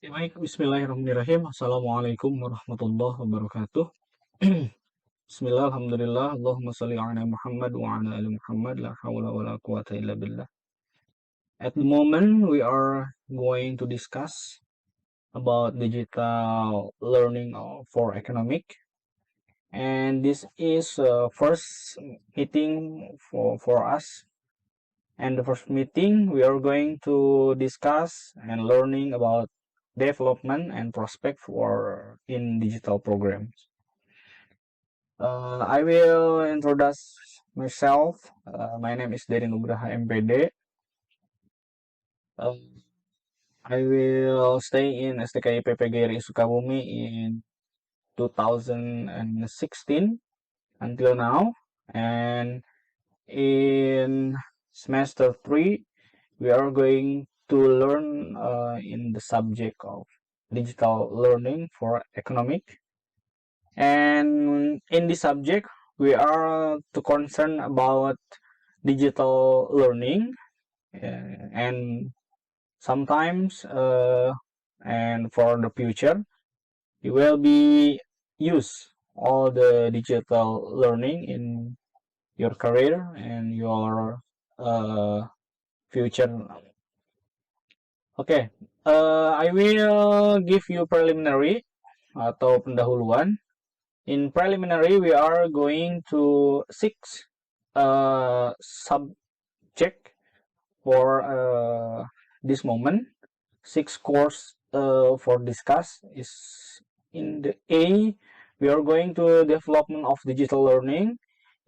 Ya, baik, bismillahirrahmanirrahim. Assalamualaikum warahmatullahi wabarakatuh. Bismillah, alhamdulillah, Allahumma salli ala Muhammad wa ala ali Muhammad, la hawla wa la quwata illa billah. At the moment, we are going to discuss about digital learning for economic. And this is first meeting for us. And the first meeting, we are going to discuss and learning about development and prospect for in digital programs. I will introduce myself. My name is Derin Nugraha MPD. I will stay in STKI PPGRI Sukabumi in 2016 until now, and in semester 3 we are going to learn in the subject of digital learning for economic. And in this subject, we are to concern about digital learning, and sometimes and for the future, you will be use all the digital learning in your career and your future. Okay, I will give you preliminary atau pendahuluan. In preliminary, we are going to six subject for this moment. Six course for discuss is in the A. We are going to development of digital learning.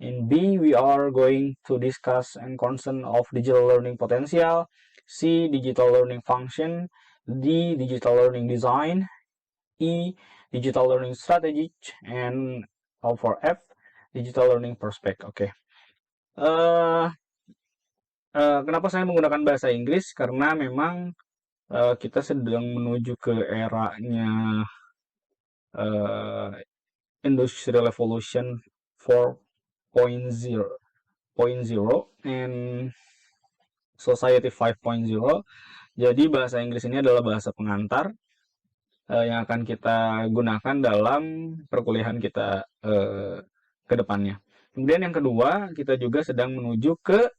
In B, we are going to discuss and concern of digital learning potential. C, digital learning function. D, digital learning design. E, digital learning strategy, and for F, digital learning prospect. Oke. Kenapa saya menggunakan bahasa Inggris? Karena memang kita sedang menuju ke eranya Industrial Revolution 4.0 and Society 5.0. Jadi bahasa Inggris ini adalah bahasa pengantar yang akan kita gunakan dalam perkuliahan kita ke depannya. Kemudian yang kedua, kita juga sedang menuju ke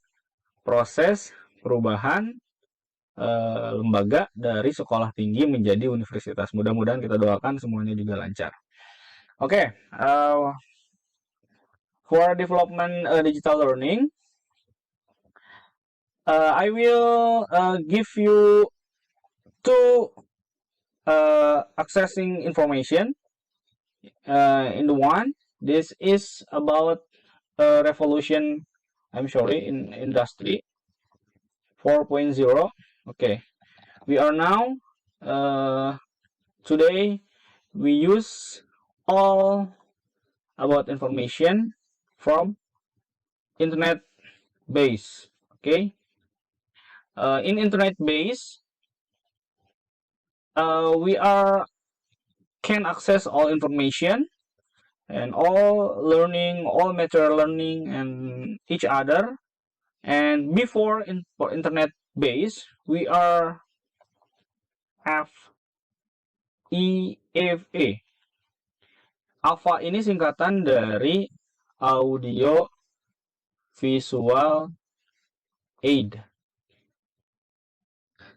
proses perubahan lembaga dari sekolah tinggi menjadi universitas. Mudah-mudahan kita doakan semuanya juga lancar. Oke, for development digital learning, I will give you two accessing information. In the one, this is about revolution, in industry 4.0. Okay, we are now today we use all about information from internet base. Okay, in internet base, we can access all information and all learning, all material learning and each other. And before for internet base, we are AVA. AVA ini singkatan dari audio visual aid.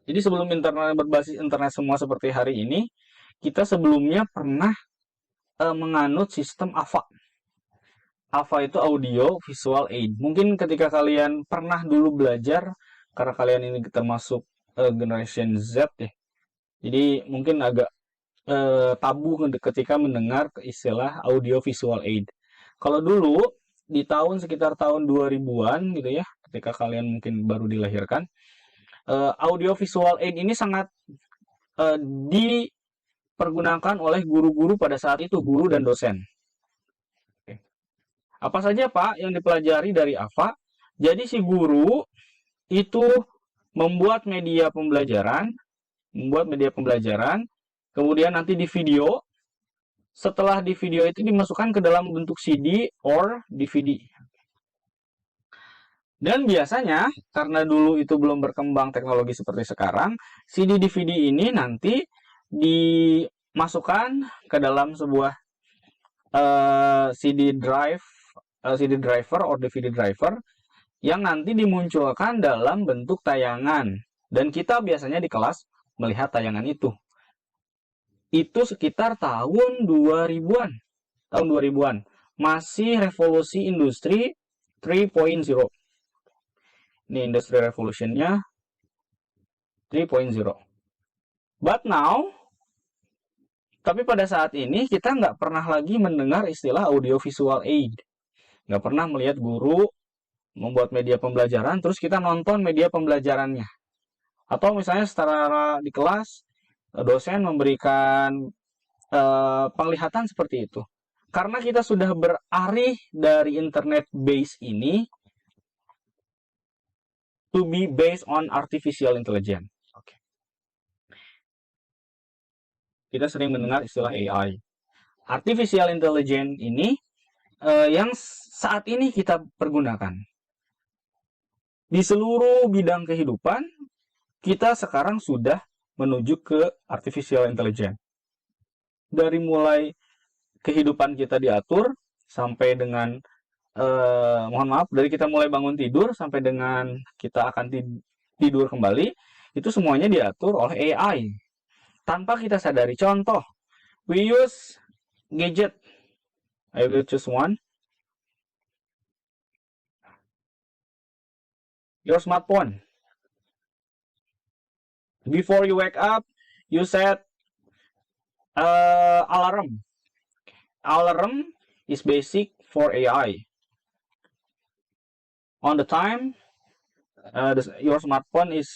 Jadi sebelum internet berbasis internet semua seperti hari ini, kita sebelumnya pernah menganut sistem AVA. AVA itu audio visual aid. Mungkin ketika kalian pernah dulu belajar, karena kalian ini termasuk generation Z ya. Jadi mungkin agak tabu ketika mendengar istilah audio visual aid. Kalau dulu di sekitar tahun 2000-an gitu ya, ketika kalian mungkin baru dilahirkan, audio visual aid ini sangat dipergunakan oleh guru-guru pada saat itu, guru dan dosen. Apa saja Pak yang dipelajari dari AVA? Jadi si guru itu membuat media pembelajaran, kemudian nanti di video. Setelah di video itu dimasukkan ke dalam bentuk CD or DVD. Dan biasanya karena dulu itu belum berkembang teknologi seperti sekarang, CD DVD ini nanti dimasukkan ke dalam sebuah CD driver or DVD driver yang nanti dimunculkan dalam bentuk tayangan. Dan kita biasanya di kelas melihat tayangan itu. Itu sekitar tahun 2000-an. Tahun 2000-an. Masih revolusi industri 3.0. Ini industri revolutionnya 3.0. But now, tapi pada saat ini kita nggak pernah lagi mendengar istilah audiovisual aid. Nggak pernah melihat guru membuat media pembelajaran, terus kita nonton media pembelajarannya. Atau misalnya secara di kelas, dosen memberikan penglihatan seperti itu. Karena kita sudah beralih dari internet base ini to be based on artificial intelligence. Okay. Kita sering mendengar istilah AI. Artificial intelligence ini yang saat ini kita pergunakan. Di seluruh bidang kehidupan, kita sekarang sudah menuju ke artificial intelligence. Dari mulai kehidupan kita diatur, sampai dengan, mohon maaf, dari kita mulai bangun tidur, sampai dengan kita akan tidur kembali, itu semuanya diatur oleh AI. Tanpa kita sadari. Contoh, we use gadget. I will choose one. Your smartphone. Before you wake up, you set alarm. Alarm is basic for AI. On the time, your smartphone is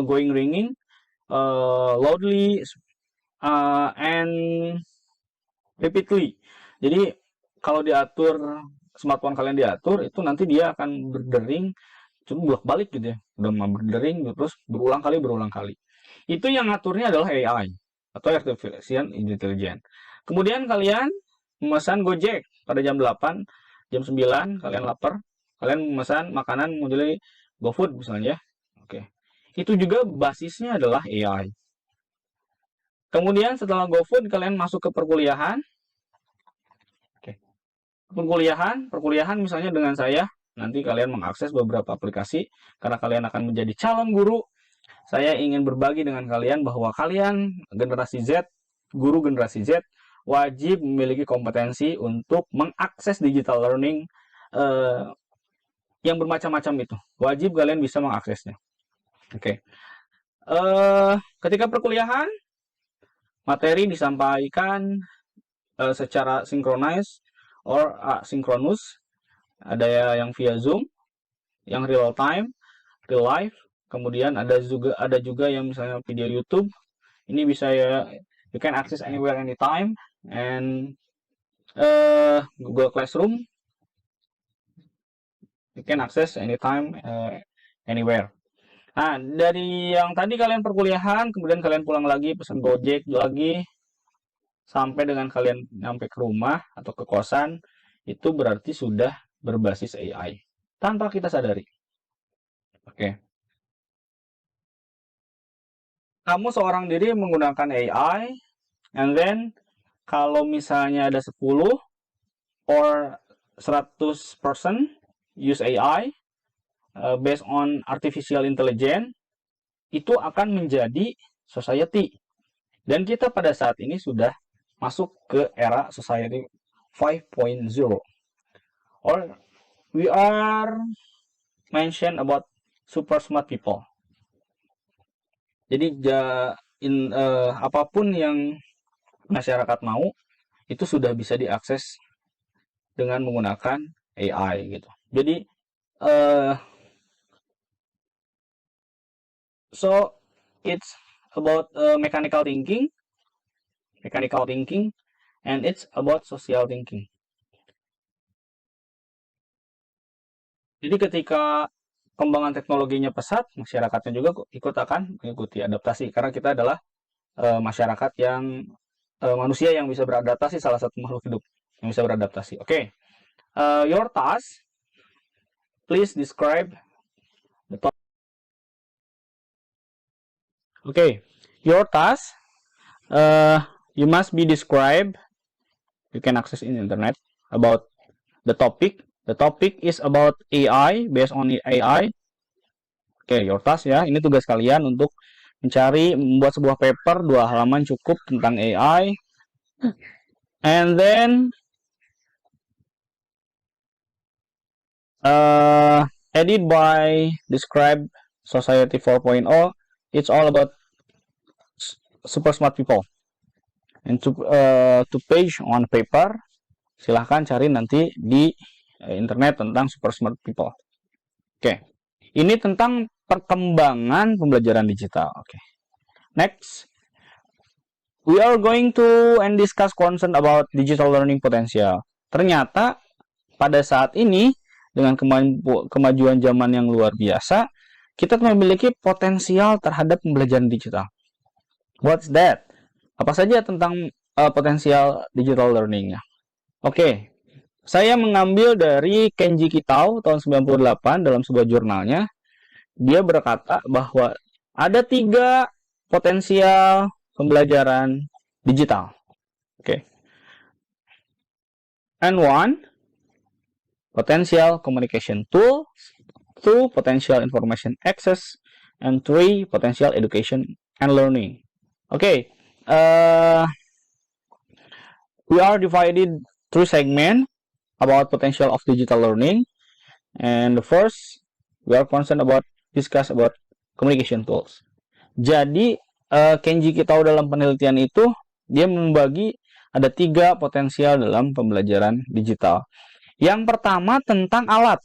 going ringing loudly and repeatedly. Jadi kalau diatur, smartphone kalian diatur, itu nanti dia akan berdering, cuma bolak-balik gitu ya, udah berdering terus berulang kali. Itu yang ngaturnya adalah AI atau artificial intelligence. Kemudian kalian memesan Gojek pada jam 8, jam 9 kalian lapar, kalian memesan makanan melalui GoFood misalnya. Oke. Itu juga basisnya adalah AI. Kemudian setelah GoFood kalian masuk ke perkuliahan. Oke. Perkuliahan misalnya dengan saya, nanti kalian mengakses beberapa aplikasi karena kalian akan menjadi calon guru. Saya ingin berbagi dengan kalian bahwa kalian generasi Z, guru generasi Z, wajib memiliki kompetensi untuk mengakses digital learning yang bermacam-macam itu. Wajib kalian bisa mengaksesnya. Oke. Ketika perkuliahan, materi disampaikan secara sinkronis or asinkronus. Ada yang via Zoom, yang real time, real life. Kemudian ada juga yang misalnya video YouTube. Ini bisa ya, you can access anywhere anytime. And Google Classroom, you can access anytime anywhere. Nah, dari yang tadi kalian perkuliahan, kemudian kalian pulang lagi, pesan Gojek lagi, sampai dengan kalian nyampe ke rumah atau ke kosan, itu berarti sudah berbasis AI tanpa kita sadari. Oke. Kamu seorang diri menggunakan AI, and then kalau misalnya ada 10 or 100% use AI based on artificial intelligence, itu akan menjadi society. Dan kita pada saat ini sudah masuk ke era society 5.0. Or we are mentioned about super smart people. Jadi apapun yang masyarakat mau itu sudah bisa diakses dengan menggunakan AI gitu. Jadi so it's about mechanical thinking, and it's about social thinking. Jadi ketika kembangan teknologinya pesat, masyarakatnya juga ikut akan mengikuti adaptasi karena kita adalah masyarakat yang manusia yang bisa beradaptasi, salah satu makhluk hidup yang bisa beradaptasi. Oke. Your task, please describe the topic. Oke. Your task, You must be described. You can access in internet about the topic. The topic is about AI, based on AI. Oke, your task ya. Ini tugas kalian untuk membuat sebuah paper 2 halaman cukup tentang AI. And then edit by describe society 4.0. It's all about super smart people. And to page on paper, silahkan cari nanti di internet tentang super smart people. Oke. Ini tentang perkembangan pembelajaran digital. Oke. Next, we are going to discuss concern about digital learning potential. Ternyata pada saat ini dengan kemajuan zaman yang luar biasa, kita memiliki potensial terhadap pembelajaran digital. What's that? Apa saja tentang potensial digital learning-nya? Oke. Saya mengambil dari Kenji Kitao tahun 98 dalam sebuah jurnalnya. Dia berkata bahwa ada 3 potensial pembelajaran digital. Oke. And 1, potential communication tool. 2, potential information access. And 3, potential education and learning. Oke. We are divided 3 segments about potential of digital learning, and the first we are concerned about discuss about communication tools. Jadi Kenji Kitao dalam penelitian itu dia membagi ada 3 potensial dalam pembelajaran digital. Yang pertama tentang alat,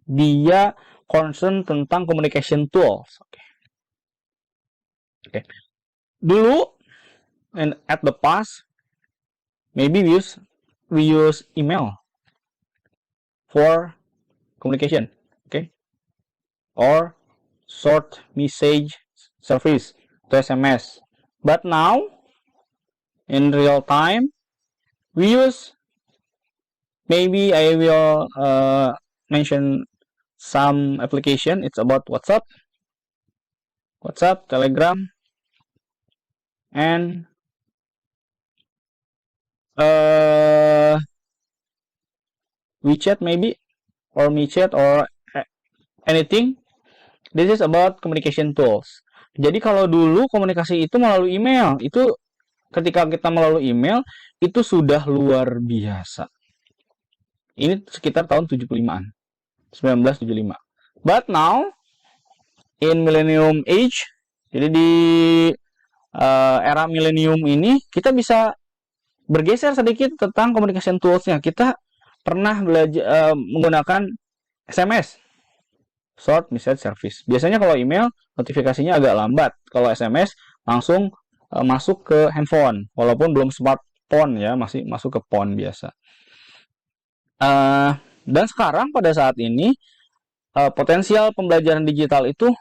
dia concern tentang communication tools. Okay. Dulu and at the past maybe we use email for communication, okay, or short message service to SMS. But now, in real time, we use, maybe I will mention some application. It's about WhatsApp, Telegram, and WeChat maybe, or MeChat, or anything. This is about communication tools. Jadi kalau dulu komunikasi itu melalui email, itu ketika kita melalui email itu sudah luar biasa. Ini sekitar tahun 75-an, 1975. But now in millennium age, jadi di era millennium ini kita bisa bergeser sedikit tentang communication toolsnya. Kita pernah belajar menggunakan SMS, short message service. Biasanya kalau email notifikasinya agak lambat. Kalau SMS langsung masuk ke handphone, walaupun belum smartphone ya, masih masuk ke phone biasa. Dan sekarang pada saat ini potensial pembelajaran digital itu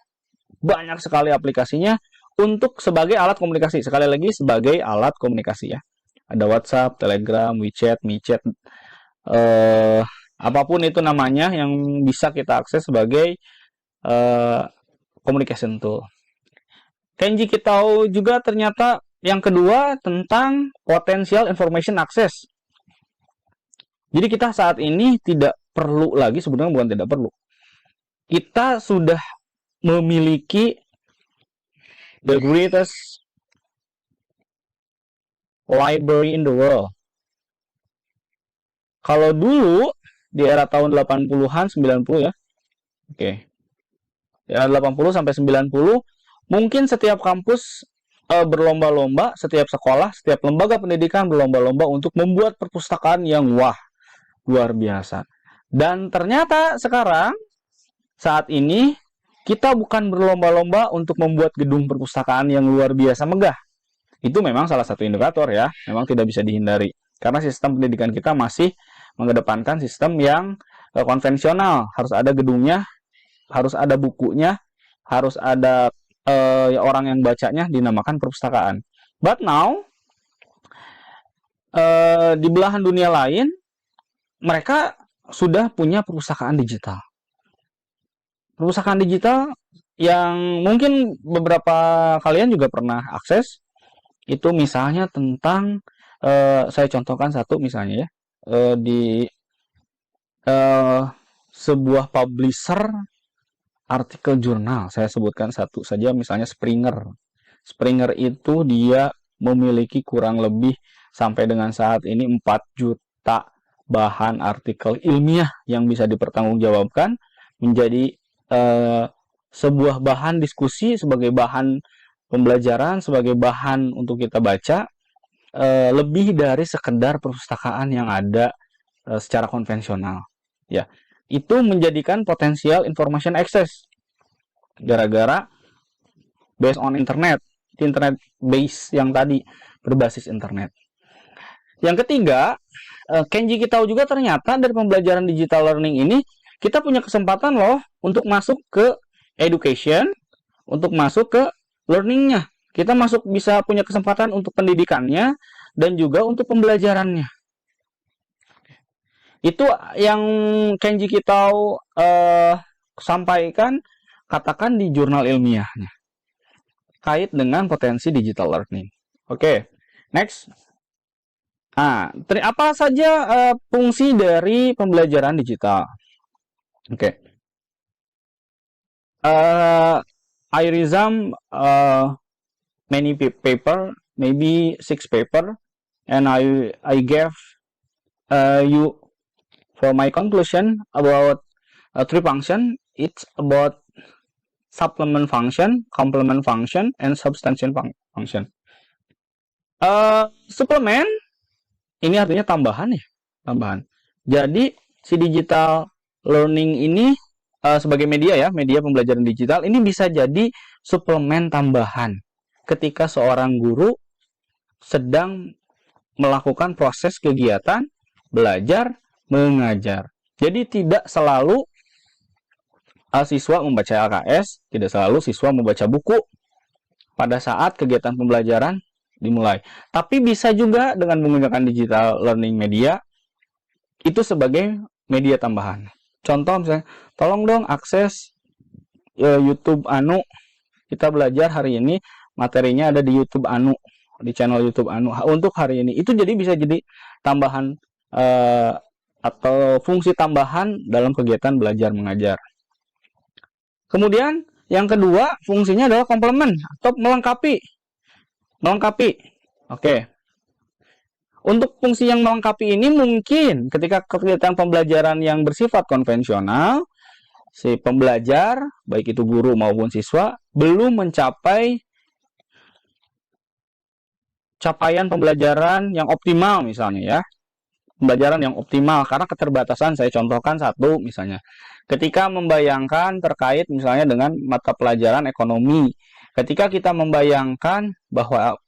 banyak sekali aplikasinya untuk sebagai alat komunikasi. Sekali lagi sebagai alat komunikasi ya. Ada WhatsApp, Telegram, WeChat, MeChat, apapun itu namanya yang bisa kita akses sebagai communication tool. Kenji Kitao juga ternyata yang kedua tentang potential information access. Jadi kita saat ini tidak perlu lagi, sebenarnya bukan tidak perlu. Kita sudah memiliki the greatest library in the world. Kalau dulu di era tahun 80-an, 90 ya. Oke. Ya 80 sampai 90, mungkin setiap kampus berlomba-lomba, setiap sekolah, setiap lembaga pendidikan berlomba-lomba untuk membuat perpustakaan yang wah, luar biasa. Dan ternyata sekarang saat ini kita bukan berlomba-lomba untuk membuat gedung perpustakaan yang luar biasa megah. Itu memang salah satu indikator ya, memang tidak bisa dihindari. Karena sistem pendidikan kita masih mengedepankan sistem yang konvensional. Harus ada gedungnya, harus ada bukunya, harus ada orang yang bacanya, dinamakan perpustakaan. But now, di belahan dunia lain, mereka sudah punya perpustakaan digital. Perpustakaan digital yang mungkin beberapa kalian juga pernah akses. Itu misalnya tentang saya contohkan satu misalnya ya, di eh, sebuah publisher artikel jurnal. Saya sebutkan satu saja, misalnya Springer. Springer itu dia memiliki kurang lebih sampai dengan saat ini 4 juta bahan artikel ilmiah yang bisa dipertanggungjawabkan menjadi eh, sebuah bahan diskusi, sebagai bahan pembelajaran, sebagai bahan untuk kita baca, lebih dari sekedar perpustakaan yang ada secara konvensional. Ya, itu menjadikan potensial information access gara-gara based on internet base yang tadi, berbasis internet. Yang ketiga, Kenji kita tahu juga ternyata dari pembelajaran digital learning ini kita punya kesempatan loh untuk masuk ke education, untuk masuk ke learningnya. Kita bisa punya kesempatan untuk pendidikannya dan juga untuk pembelajarannya. Itu yang Kenji kita sampaikan, katakan di jurnal ilmiahnya, kait dengan potensi digital learning. Oke, next. Nah, apa saja fungsi dari pembelajaran digital? Oke. I resume many paper, maybe 6 paper, and I gave you for my conclusion about 3 function. It's about supplement function, complement function, and substantiation function. Suplemen ini artinya tambahan ya, tambahan. Jadi si digital learning ini sebagai media ya, media pembelajaran digital ini bisa jadi suplemen tambahan ketika seorang guru sedang melakukan proses kegiatan belajar mengajar. Jadi tidak selalu siswa membaca LKS, tidak selalu siswa membaca buku pada saat kegiatan pembelajaran dimulai. Tapi bisa juga dengan menggunakan digital learning media itu sebagai media tambahan. Contoh misalnya, tolong dong akses YouTube Anu. Kita belajar hari ini, materinya ada di YouTube Anu, di channel YouTube Anu untuk hari ini. Itu bisa jadi tambahan atau fungsi tambahan dalam kegiatan belajar mengajar. Kemudian yang kedua, fungsinya adalah komplement atau melengkapi. Oke. Untuk fungsi yang melengkapi ini mungkin ketika kegiatan pembelajaran yang bersifat konvensional, si pembelajar, baik itu guru maupun siswa, belum mencapai capaian pembelajaran yang optimal misalnya ya. Pembelajaran yang optimal karena keterbatasan. Saya contohkan satu misalnya. Ketika membayangkan terkait misalnya dengan mata pelajaran ekonomi, ketika kita membayangkan bahwa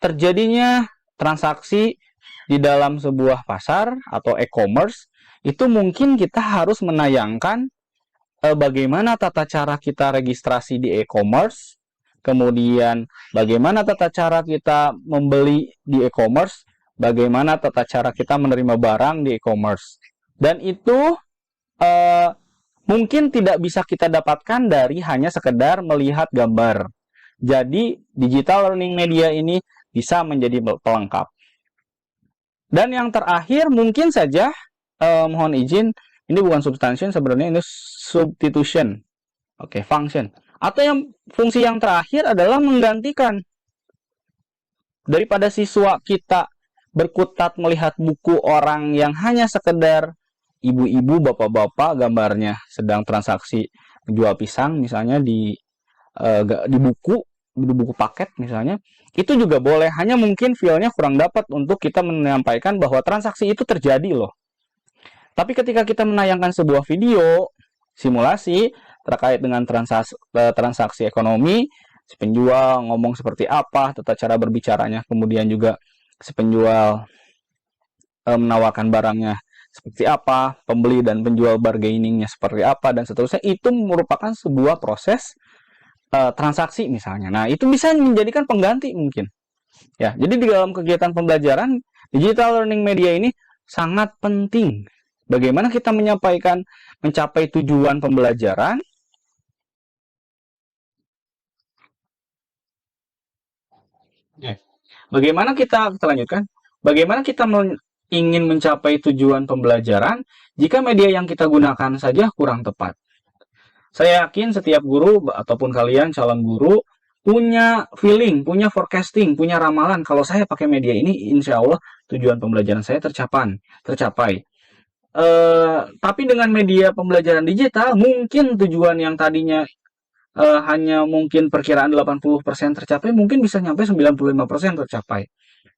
terjadinya transaksi di dalam sebuah pasar atau e-commerce, itu mungkin kita harus menayangkan bagaimana tata cara kita registrasi di e-commerce, kemudian bagaimana tata cara kita membeli di e-commerce, bagaimana tata cara kita menerima barang di e-commerce. Dan itu mungkin tidak bisa kita dapatkan dari hanya sekedar melihat gambar. Jadi digital learning media ini bisa menjadi pelengkap. Dan yang terakhir mungkin saja mohon izin, ini bukan substantiation, sebenarnya ini substitution. Oke, function. Atau yang fungsi yang terakhir adalah menggantikan. Daripada siswa kita berkutat melihat buku orang yang hanya sekedar ibu-ibu, bapak-bapak gambarnya sedang transaksi menjual pisang misalnya di buku paket misalnya, itu juga boleh, hanya mungkin feel-nya kurang dapat untuk kita menyampaikan bahwa transaksi itu terjadi loh. Tapi ketika kita menayangkan sebuah video simulasi terkait dengan transaksi ekonomi, si penjual ngomong seperti apa, tata cara berbicaranya, kemudian juga si penjual menawarkan barangnya seperti apa, pembeli dan penjual bargainingnya seperti apa, dan seterusnya, itu merupakan sebuah proses transaksi misalnya. Nah, itu bisa menjadikan pengganti mungkin. Ya, jadi di dalam kegiatan pembelajaran, digital learning media ini sangat penting. Bagaimana kita mencapai tujuan pembelajaran Oke. Bagaimana kita lanjutkan? Bagaimana kita ingin mencapai tujuan pembelajaran jika media yang kita gunakan saja kurang tepat? Saya yakin setiap guru ataupun kalian calon guru punya feeling, punya forecasting, punya ramalan. Kalau saya pakai media ini, insya Allah tujuan pembelajaran saya tercapai. Tapi dengan media pembelajaran digital, mungkin tujuan yang tadinya hanya mungkin perkiraan 80% tercapai, mungkin bisa nyampe 95% tercapai.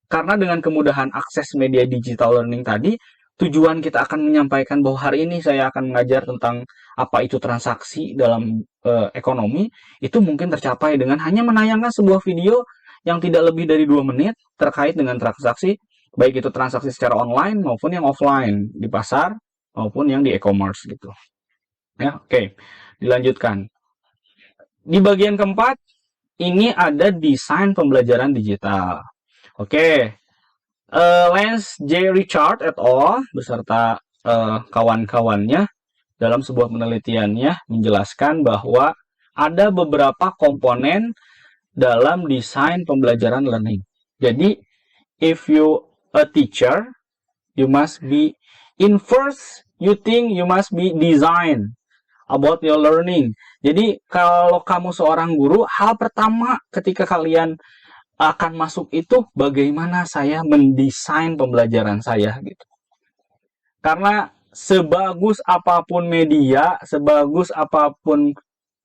Karena dengan kemudahan akses media digital learning tadi, tujuan kita akan menyampaikan bahwa hari ini saya akan mengajar tentang apa itu transaksi dalam ekonomi, itu mungkin tercapai dengan hanya menayangkan sebuah video yang tidak lebih dari 2 menit terkait dengan transaksi, baik itu transaksi secara online maupun yang offline di pasar maupun yang di e-commerce gitu. Ya, oke. Dilanjutkan. Di bagian keempat, ini ada desain pembelajaran digital. Oke, Lance J. Richard et al. Beserta kawan-kawannya dalam sebuah penelitiannya menjelaskan bahwa ada beberapa komponen dalam desain pembelajaran learning. Jadi, if you a teacher, you must be in first, you think you must be design about your learning. Jadi kalau kamu seorang guru, hal pertama ketika kalian akan masuk itu bagaimana saya mendesain pembelajaran saya gitu. Karena sebagus apapun media, sebagus apapun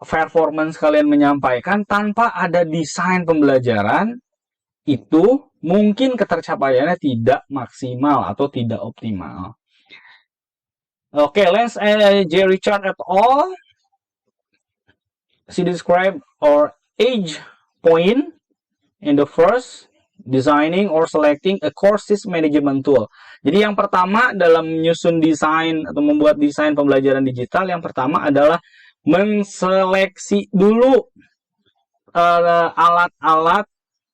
performance kalian menyampaikan, tanpa ada desain pembelajaran, itu mungkin ketercapaiannya tidak maksimal atau tidak optimal. Okay, Lance J. Richard et al. She described our age point in the first designing or selecting a courses management tool. Jadi yang pertama dalam menyusun desain atau membuat desain pembelajaran digital, yang pertama adalah menseleksi dulu alat-alat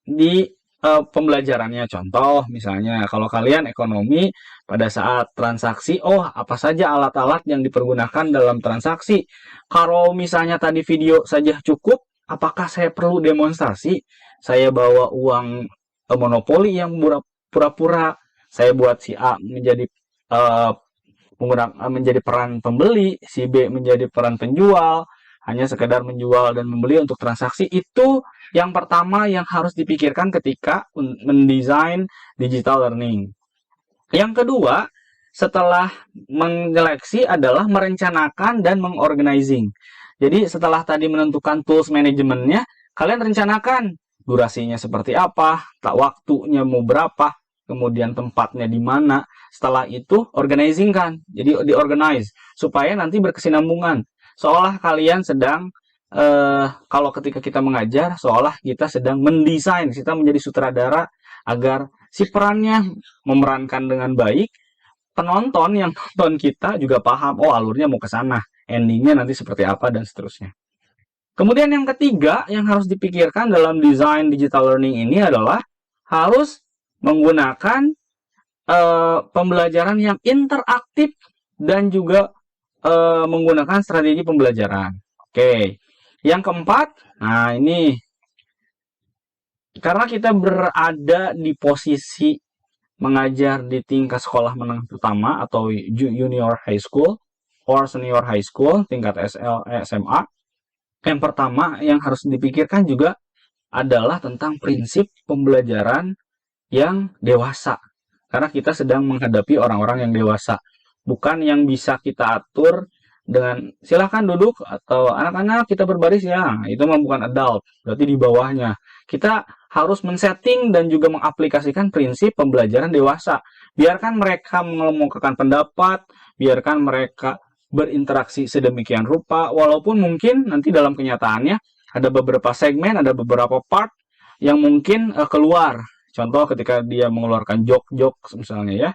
di pembelajarannya. Contoh misalnya kalau kalian ekonomi, pada saat transaksi, apa saja alat-alat yang dipergunakan dalam transaksi. Kalau misalnya tadi video saja cukup, apakah saya perlu demonstrasi? Saya bawa uang monopoli yang pura-pura saya buat si A menjadi menjadi peran pembeli, si B menjadi peran penjual, hanya sekedar menjual dan membeli untuk transaksi. Itu yang pertama yang harus dipikirkan ketika mendesain digital learning. Yang kedua, setelah menyeleksi adalah merencanakan dan mengorganizing. Jadi setelah tadi menentukan tools manajemennya, kalian rencanakan durasinya seperti apa, waktunya mau berapa, kemudian tempatnya di mana. Setelah itu organizing kan, jadi diorganize supaya nanti berkesinambungan. Seolah kalian sedang kalau ketika kita mengajar, seolah kita sedang mendesain, kita menjadi sutradara agar si perannya memerankan dengan baik, penonton yang nonton kita juga paham, alurnya mau ke sana, endingnya nanti seperti apa, dan seterusnya. Kemudian yang ketiga yang harus dipikirkan dalam desain digital learning ini adalah harus menggunakan pembelajaran yang interaktif dan juga menggunakan strategi pembelajaran. Oke. Yang keempat, nah ini karena kita berada di posisi mengajar di tingkat sekolah menengah pertama atau junior high school or senior high school, tingkat SMA, yang pertama yang harus dipikirkan juga adalah tentang prinsip pembelajaran yang dewasa. Karena kita sedang menghadapi orang-orang yang dewasa, bukan yang bisa kita atur dengan silahkan duduk atau anak-anak kita berbaris ya, itu mah bukan adult, berarti di bawahnya. Kita harus men-setting dan juga mengaplikasikan prinsip pembelajaran dewasa. Biarkan mereka mengemukakan pendapat, biarkan mereka berinteraksi sedemikian rupa, walaupun mungkin nanti dalam kenyataannya ada beberapa segmen, ada beberapa part yang mungkin keluar. Contoh ketika dia mengeluarkan joke-joke misalnya ya,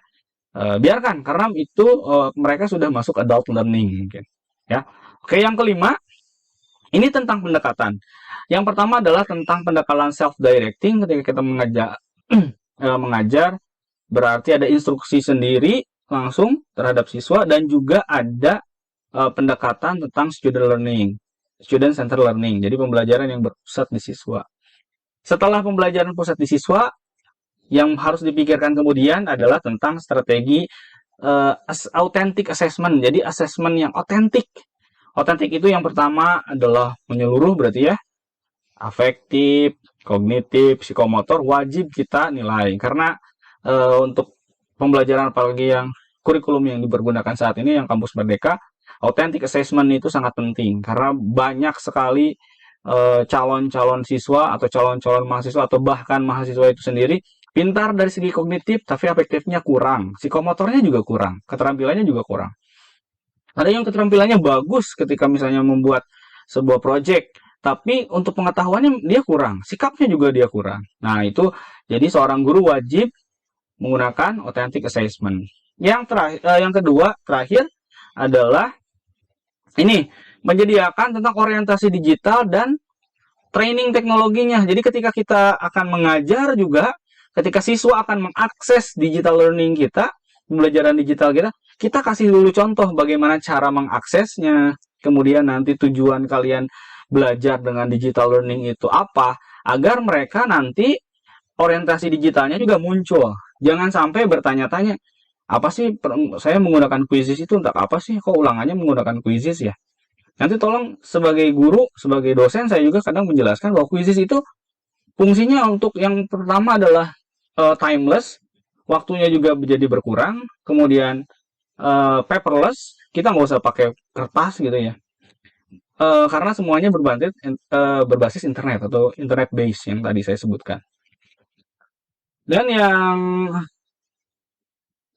biarkan karena itu mereka sudah masuk adult learning mungkin ya. Oke, yang kelima ini tentang pendekatan. Yang pertama adalah tentang pendekatan self directing. Ketika kita mengajar berarti ada instruksi sendiri langsung terhadap siswa, dan juga ada pendekatan tentang student learning, student center learning, jadi pembelajaran yang berpusat di siswa. Setelah pembelajaran pusat di siswa, yang harus dipikirkan kemudian adalah tentang strategi authentic assessment. Jadi assessment yang otentik. Otentik itu yang pertama adalah menyeluruh berarti ya, afektif, kognitif, psikomotor wajib kita nilai karena untuk pembelajaran apalagi yang kurikulum yang dipergunakan saat ini yang kampus Merdeka, authentic assessment itu sangat penting karena banyak sekali calon-calon siswa atau calon-calon mahasiswa atau bahkan mahasiswa itu sendiri pintar dari segi kognitif tapi afektifnya kurang, psikomotornya juga kurang, keterampilannya juga kurang. Ada yang keterampilannya bagus ketika misalnya membuat sebuah project, tapi untuk pengetahuannya dia kurang, sikapnya juga dia kurang. Nah, itu jadi seorang guru wajib menggunakan authentic assessment. Yang kedua, terakhir adalah ini menyediakan tentang orientasi digital dan training teknologinya. Jadi ketika kita akan mengajar juga, ketika siswa akan mengakses digital learning kita, pembelajaran digital kita, kita kasih dulu contoh bagaimana cara mengaksesnya, kemudian nanti tujuan kalian belajar dengan digital learning itu apa, agar mereka nanti orientasi digitalnya juga muncul. Jangan sampai bertanya-tanya, apa sih saya menggunakan quizzes itu untuk apa sih? Kok ulangannya menggunakan quizzes ya? Nanti tolong sebagai guru, sebagai dosen saya juga kadang menjelaskan bahwa quizzes itu fungsinya untuk yang pertama adalah timeless, waktunya juga menjadi berkurang, kemudian paperless, kita nggak usah pakai kertas gitu ya. Karena semuanya berbasis internet atau internet base yang tadi saya sebutkan. Dan yang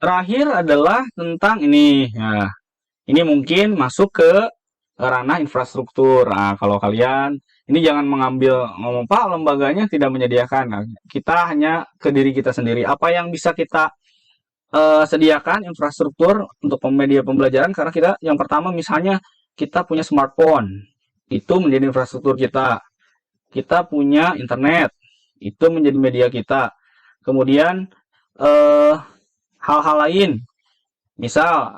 terakhir adalah tentang ini. Ya, ini mungkin masuk ke ranah infrastruktur. Nah, kalau kalian ini jangan mengambil ngomong Pak lembaganya tidak menyediakan. Nah, kita hanya ke diri kita sendiri. Apa yang bisa kita sediakan infrastruktur untuk media pembelajaran karena kita yang pertama misalnya kita punya smartphone itu menjadi infrastruktur kita. Kita punya internet itu menjadi media kita. Kemudian eh, hal-hal lain misal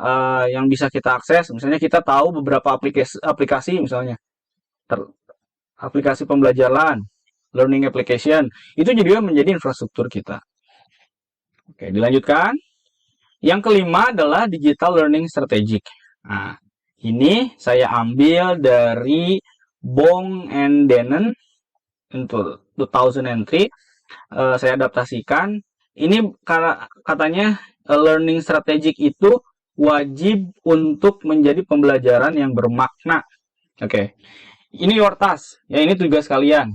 yang bisa kita akses misalnya kita tahu beberapa aplikasi misalnya aplikasi pembelajaran learning application itu juga menjadi infrastruktur kita. Oke, dilanjutkan. Yang kelima adalah digital learning strategic. Nah, ini saya ambil dari Bong and Dennen untuk 2003. Saya adaptasikan. Ini katanya learning strategic itu wajib untuk menjadi pembelajaran yang bermakna. Oke, ini your task. Ya, ini tugas kalian.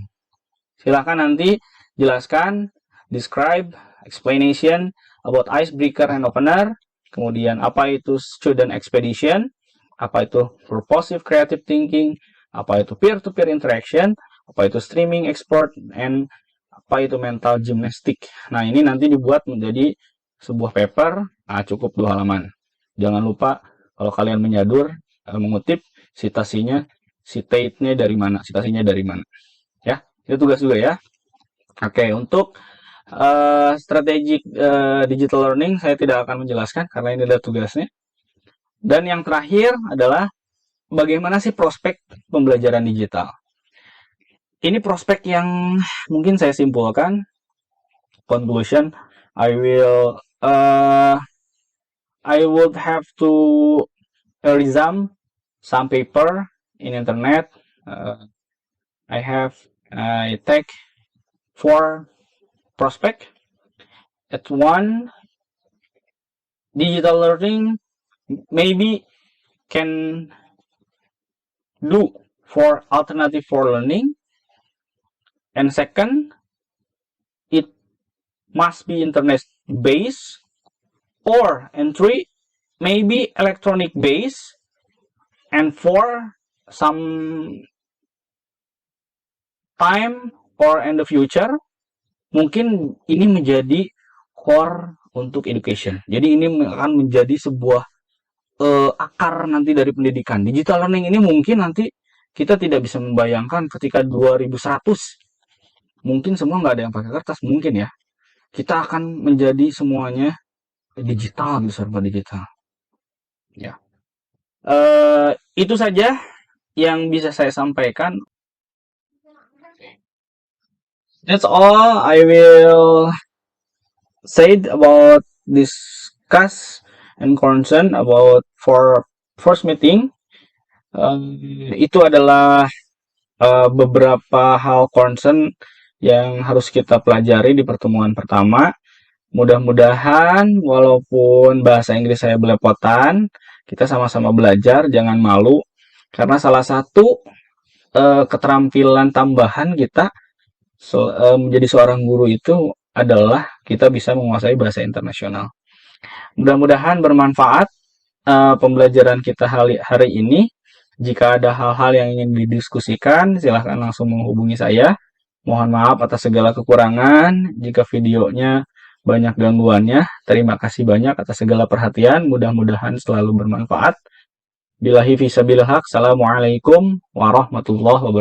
Silahkan nanti jelaskan, describe, explanation about icebreaker and opener, kemudian apa itu student expedition, apa itu purposive creative thinking, apa itu peer-to-peer interaction, apa itu streaming export, and apa itu mental gymnastic. Nah, ini nanti dibuat menjadi sebuah paper, cukup 2 halaman. Jangan lupa kalau kalian menyadur, mengutip citasinya, citate-nya dari mana, citasinya dari mana. Ya, itu tugas juga ya. Oke, untuk strategic digital learning saya tidak akan menjelaskan karena ini adalah tugasnya. Dan yang terakhir adalah bagaimana sih prospek pembelajaran digital. Ini prospek yang mungkin saya simpulkan. Conclusion, I would have to resume some paper in internet. I take 4 prospect. At one, digital learning maybe can do for alternative for learning. And second, it must be internet based. Or, and 3, maybe electronic based. And 4, some time or in the future, mungkin ini menjadi core untuk education. Jadi ini akan menjadi sebuah akar nanti dari pendidikan. Digital learning ini mungkin nanti kita tidak bisa membayangkan ketika 2100 mungkin semua nggak ada yang pakai kertas mungkin ya. Kita akan menjadi semuanya digital, serba digital. Ya. Itu saja yang bisa saya sampaikan. That's all I will say about discuss and concern about for first meeting. Itu adalah beberapa hal concern yang harus kita pelajari di pertemuan pertama. Mudah-mudahan walaupun bahasa Inggris saya belepotan, kita sama-sama belajar, jangan malu. Karena salah satu keterampilan tambahan kita menjadi seorang guru itu adalah kita bisa menguasai bahasa internasional. Mudah-mudahan bermanfaat pembelajaran kita hari ini. Jika ada hal-hal yang ingin didiskusikan, silahkan langsung menghubungi saya. Mohon maaf atas segala kekurangan. Jika videonya banyak gangguannya, terima kasih banyak atas segala perhatian. Mudah-mudahan selalu bermanfaat. Billahi fisabilillah. Assalamualaikum warahmatullahi wabarakatuh.